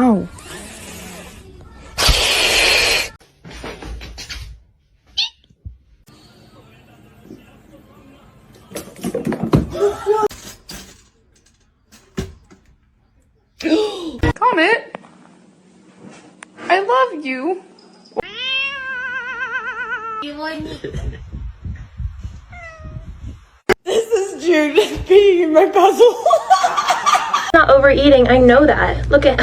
Ow. Comet, I love you. This is Jude peeing in my puzzle. Not overeating, I know that. Look at